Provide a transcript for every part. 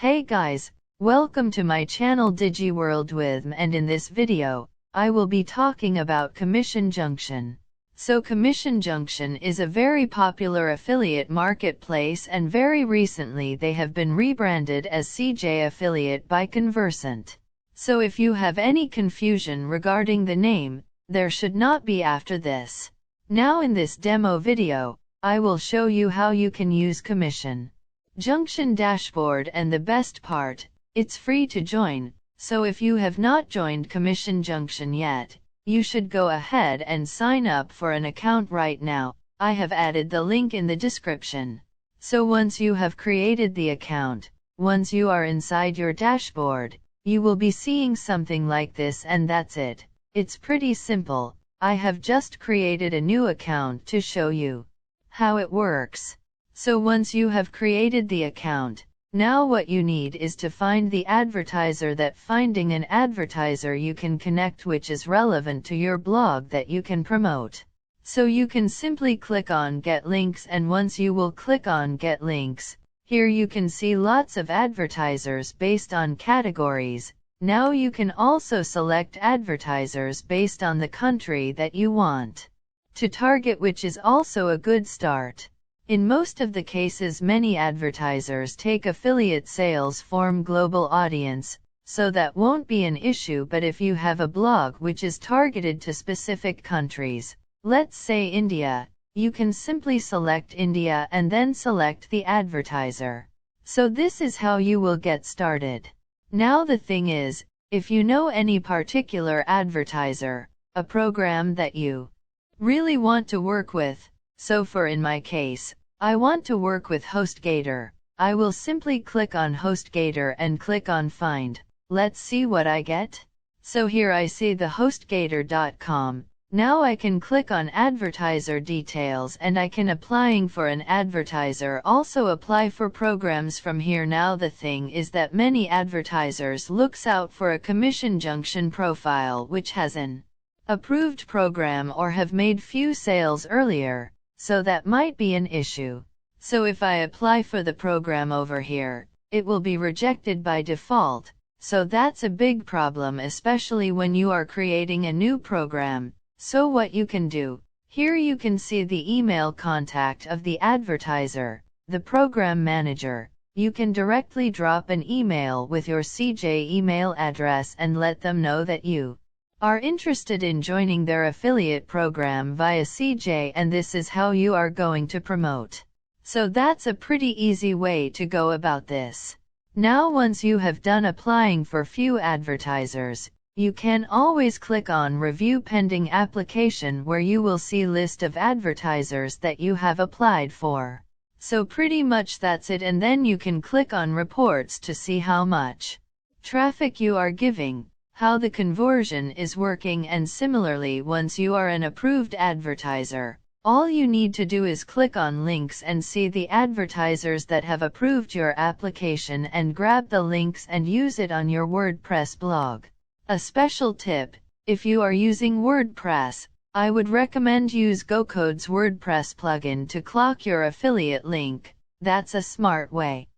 Hey guys, welcome to my channel DigiWorld with M, and in this video, I will be talking about Commission Junction. So Commission Junction is a very popular affiliate marketplace, and very recently they have been rebranded as CJ Affiliate by Conversant. So if you have any confusion regarding the name, there should not be after this. Now in this demo video, I will show you how you can use Commission Junction dashboard, and the best part, it's free to join. So if you have not joined Commission Junction yet, you should go ahead and sign up for an account right now. I have added the link in the description. So once you have created the account, once you are inside your dashboard, you will be seeing something like this, and that's it. It's pretty simple. I have just created a new account to show you how it works. So once you have created the account, now what you need is to find the advertiser. Finding an advertiser you can connect which is relevant to your blog that you can promote. So you can simply click on Get Links, and once you will click on Get Links, here you can see lots of advertisers based on categories. Now you can also select advertisers based on the country that you want to target, which is also a good start. In most of the cases, many advertisers take affiliate sales from global audience, so that won't be an issue. But if you have a blog which is targeted to specific countries, let's say India, you can simply select India and then select the advertiser. So this is how you will get started. Now the thing is, if you know any particular advertiser, a program that you really want to work with, so for in my case, I want to work with HostGator. I will simply click on HostGator and click on Find. Let's see what I get. So here I see the HostGator.com. Now I can click on Advertiser Details, and I can applying for an advertiser, also apply for programs from here. Now the thing is that many advertisers looks out for a Commission Junction profile which has an approved program or have made few sales earlier. So that might be an issue. So if I apply for the program over here, it will be rejected by default. So that's a big problem, especially when you are creating a new program. So what you can do, here you can see the email contact of the advertiser, the program manager. You can directly drop an email with your CJ email address and let them know that you are interested in joining their affiliate program via CJ, and this is how you are going to promote. So that's a pretty easy way to go about this. Now once you have done applying for few advertisers, you can always click on Review Pending Application, where you will see list of advertisers that you have applied for. So pretty much that's it, and then you can click on Reports to see how much traffic you are giving, how the conversion is working, and similarly once you are an approved advertiser, all you need to do is click on links and see the advertisers that have approved your application and grab the links and use it on your WordPress blog. A special tip, if you are using WordPress, I would recommend use GoCode's WordPress plugin to clock your affiliate link. That's a smart way.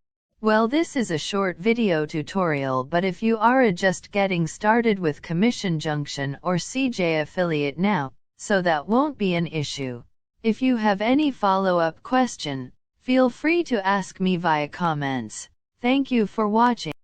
Well, this is a short video tutorial, but if you are just getting started with Commission Junction or CJ Affiliate now, so that won't be an issue. If you have any follow-up question, feel free to ask me via comments. Thank you for watching.